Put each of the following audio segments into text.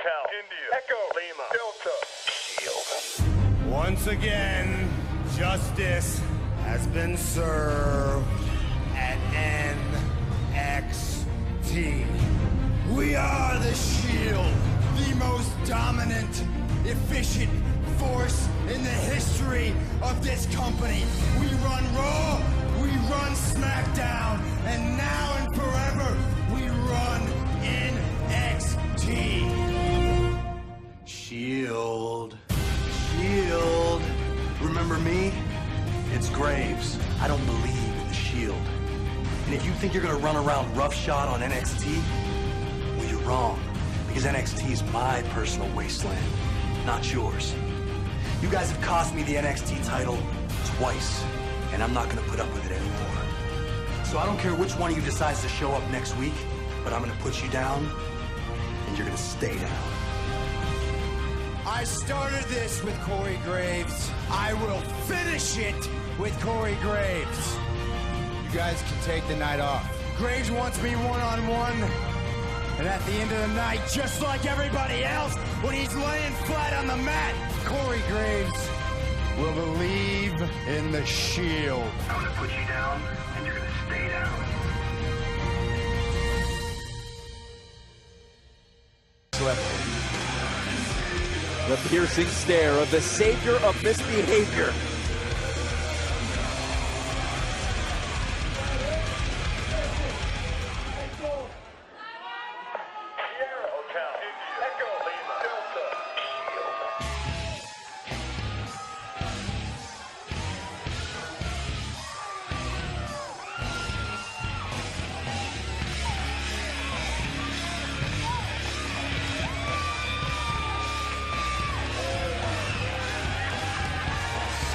Cal, India, Echo, Lima, Delta, Shield. Once again, justice has been served at NXT. We are the Shield, the most dominant, efficient force in the history of this company. We run Raw, we run SmackDown, and now and forever, we run NXT. Shield. Shield. Remember me? It's Graves. I don't believe in the Shield. And if you think you're gonna run around roughshod on NXT, well, you're wrong. Because NXT is my personal wasteland, not yours. You guys have cost me the NXT title twice, and I'm not gonna put up with it anymore. So I don't care which one of you decides to show up next week, but I'm gonna put you down, and you're gonna stay down. I started this with Corey Graves. I will finish it with Corey Graves. You guys can take the night off. Graves wants me one-on-one, and at the end of the night, just like everybody else, when he's laying flat on the mat, Corey Graves will believe in the Shield. I'm gonna put you down, and you're gonna stay down. The piercing stare of the savior of misbehavior.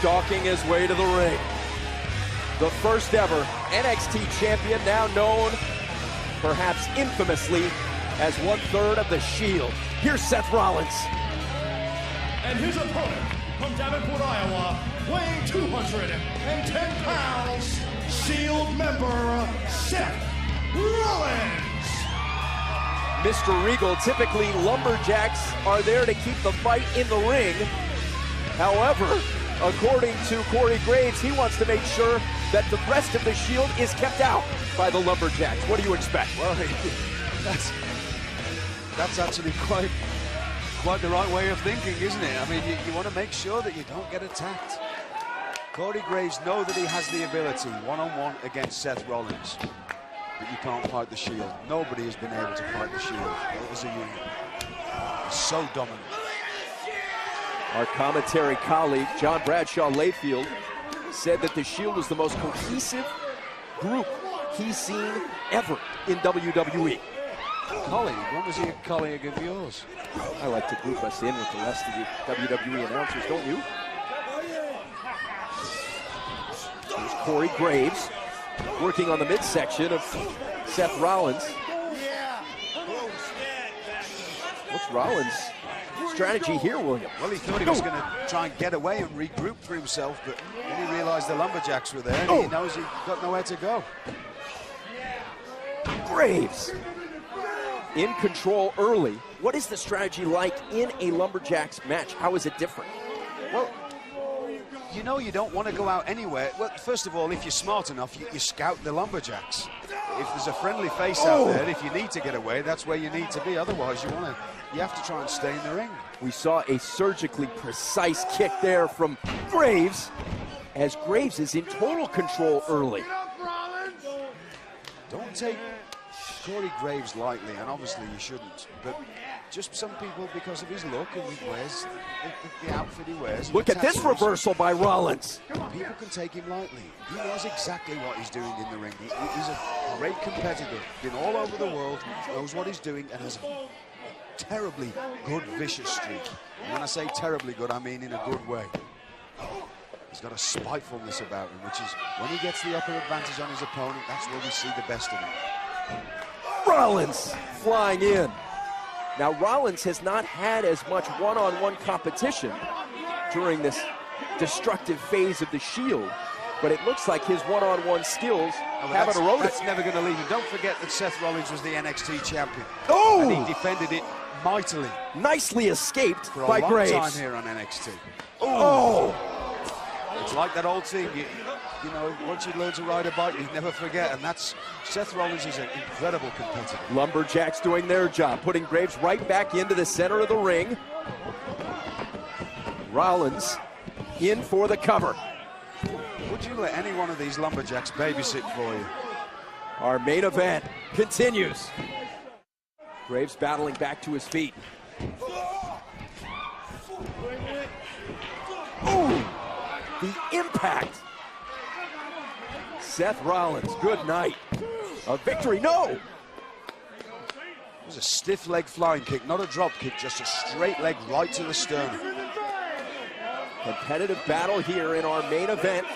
Stalking his way to the ring. The first ever NXT champion, now known, perhaps infamously, as 1/3 of the Shield. Here's Seth Rollins. And his opponent, from Davenport, Iowa, weighing 210 pounds, Shield member, Seth Rollins. Mr. Regal, typically lumberjacks are there to keep the fight in the ring. However, according to Corey Graves, he wants to make sure that the rest of the Shield is kept out by the lumberjacks. What do you expect? Well, that's actually quite the right way of thinking, isn't it? I mean, you want to make sure that you don't get attacked. Corey Graves knows that he has the ability one-on-one against Seth Rollins, but you can't fight the Shield. Nobody has been able to fight the Shield as a unit. It's so dominant. Our commentary colleague, John Bradshaw Layfield, said that the Shield was the most cohesive group he's seen ever in WWE. Colleague? When was he a colleague of yours? I like to group us in with the rest of the WWE announcers, don't you? Here's Corey Graves working on the midsection of Seth Rollins. What's Rollins' strategy here, William? Well, he thought he was going to try and get away and regroup for himself, but then he realized the lumberjacks were there, and he knows he's got nowhere to go. Graves in control early. What is the strategy like in a lumberjacks match? How is it different? Well, you know you don't want to go out anywhere. Well, first of all, if you're smart enough, you scout the lumberjacks. If there's a friendly face out there, if you need to get away, that's where you need to be. Otherwise, you have to try and stay in the ring. We saw a surgically precise kick there from Graves, as Graves is in total control early. Don't take Corey Graves lightly, and obviously you shouldn't, but just some people, because of his look and he wears the outfit he wears. Look at this reversal by Rollins. People can take him lightly. He knows exactly what he's doing in the ring. He's a great competitor, been all over the world, knows what he's doing, and has a terribly good, vicious streak. And when I say terribly good, I mean in a good way. He's got a spitefulness about him, which is when he gets the upper advantage on his opponent, that's where we see the best of him. Rollins flying in. Now, Rollins has not had as much one-on-one competition during this destructive phase of the Shield, but it looks like his one-on-one skills haven't eroded. That's never going to leave him. Don't forget that Seth Rollins was the NXT champion. Oh! And he defended it mightily Nicely escaped for a by long Graves. time here on NXT. Oh! It's like that old thing, you know, once you learn to ride a bike, you never forget, and that's Seth Rollins is an incredible competitor. Lumberjacks doing their job, putting Graves right back into the center of the ring. Rollins in for the cover. Would you let any one of these lumberjacks babysit for you? Our main event continues. Graves battling back to his feet. Ooh, the impact. Seth Rollins, good night. A victory, no. It was a stiff leg flying kick, not a drop kick, just a straight leg right to the sternum. Competitive battle here in our main event.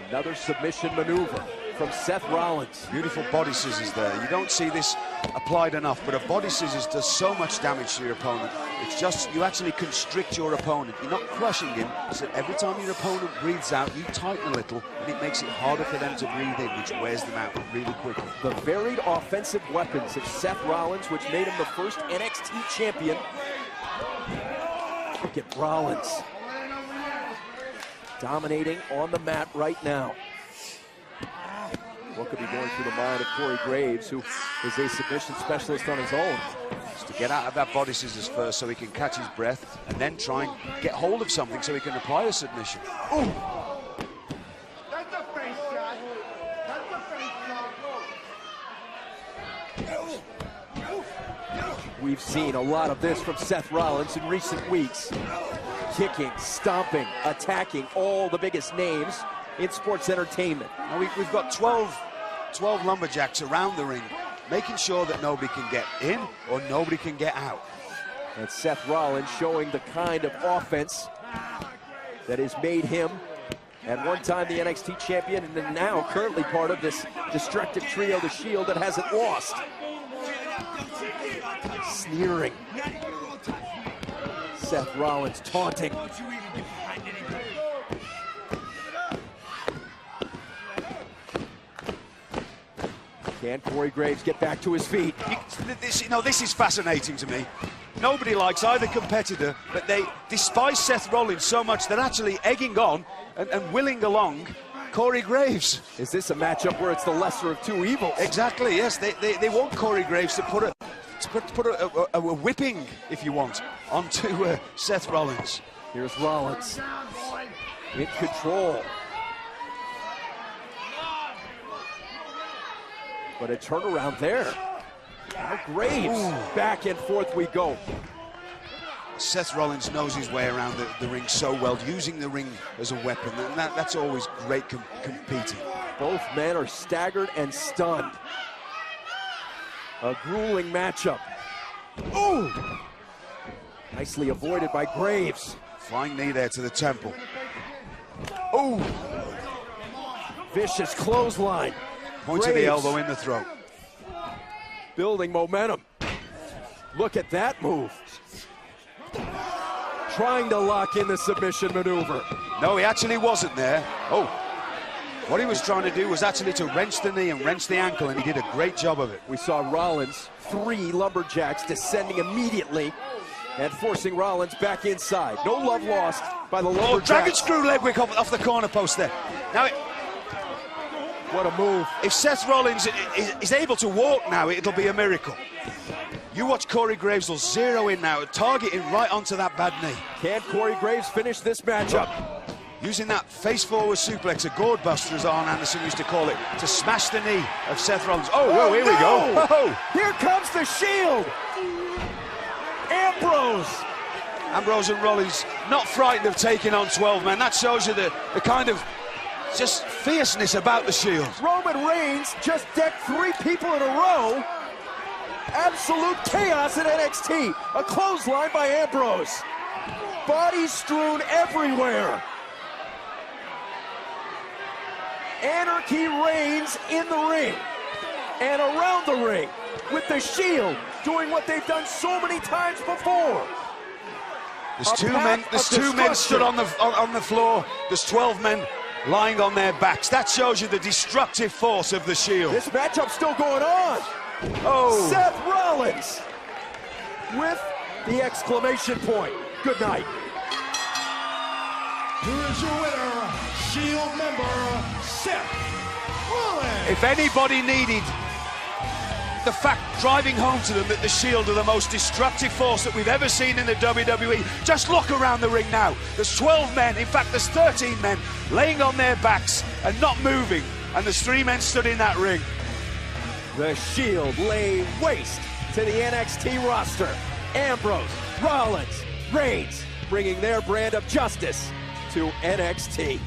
Another submission maneuver from Seth Rollins. Beautiful body scissors there. You don't see this applied enough, but a body scissors does so much damage to your opponent. It's just, you actually constrict your opponent. You're not crushing him, so every time your opponent breathes out, you tighten a little, and it makes it harder for them to breathe in, which wears them out really quickly. The varied offensive weapons of Seth Rollins, which made him the first NXT champion. Look at Rollins. Dominating on the mat right now. What could be going through the mind of Corey Graves, who is a submission specialist on his own? Just to get out of that body scissors first so he can catch his breath, and then try and get hold of something so he can apply a submission. Ooh. That's a face shot. That's a face shot. We've seen a lot of this from Seth Rollins in recent weeks. Kicking, stomping, attacking all the biggest names in sports entertainment. Now we've got 12 lumberjacks around the ring, making sure that nobody can get in or nobody can get out. And Seth Rollins showing the kind of offense that has made him at one time the NXT champion, and then now currently part of this destructive trio, the Shield, that hasn't lost. Sneering. Seth Rollins taunting. Can Corey Graves get back to his feet? This is fascinating to me. Nobody likes either competitor, but they despise Seth Rollins so much they're actually egging on and willing along Corey Graves. Is this a matchup where it's the lesser of two evils? Exactly, yes. They want Corey Graves to put a whipping, if you want, onto Seth Rollins. Here's Rollins in control. But a turnaround there. Now Graves, back and forth we go. Seth Rollins knows his way around the ring so well, using the ring as a weapon, and that's always great competing. Both men are staggered and stunned. A grueling matchup. Ooh! Nicely avoided by Graves. Flying knee there to the temple. Oh! Vicious clothesline. Point of the elbow in the throat. Building momentum. Look at that move. Trying to lock in the submission maneuver. No, he actually wasn't there. Oh, what he was trying to do was actually to wrench the knee and wrench the ankle, and he did a great job of it. We saw Rollins, 3 lumberjacks descending immediately and forcing Rollins back inside. No love lost by the lumberjacks. Oh, dragon screw leg whip off the corner post there. Now, what a move. If Seth Rollins is able to walk now, it'll be a miracle. You watch Corey Graves will zero in now, targeting right onto that bad knee. Can Corey Graves finish this matchup? Using that face-forward suplex, a gourd buster, as Arn Anderson used to call it, to smash the knee of Seth Rollins. Oh, well, here we go. Oh. Here comes the Shield. Ambrose and Rollins not frightened of taking on 12 men. That shows you the kind of just fierceness about the Shield. Roman Reigns just decked 3 people in a row. Absolute chaos at NXT. A clothesline by Ambrose. Bodies strewn everywhere. Anarchy reigns in the ring and around the ring, with the Shield doing what they've done so many times before. There's two men stood on the floor. There's 12 men lying on their backs. That shows you the destructive force of the Shield. This matchup's still going on. Oh, Seth Rollins Rollins with the exclamation point. Good night. Here is your winner, Shield member, Seth Rollins. If anybody needed the fact driving home to them that the Shield are the most destructive force that we've ever seen in the WWE, just look around the ring now. There's 12 men, in fact there's 13 men, laying on their backs and not moving, and there's 3 men stood in that ring. The Shield lay waste to the NXT roster. Ambrose, Rollins, Reigns, bringing their brand of justice to NXT.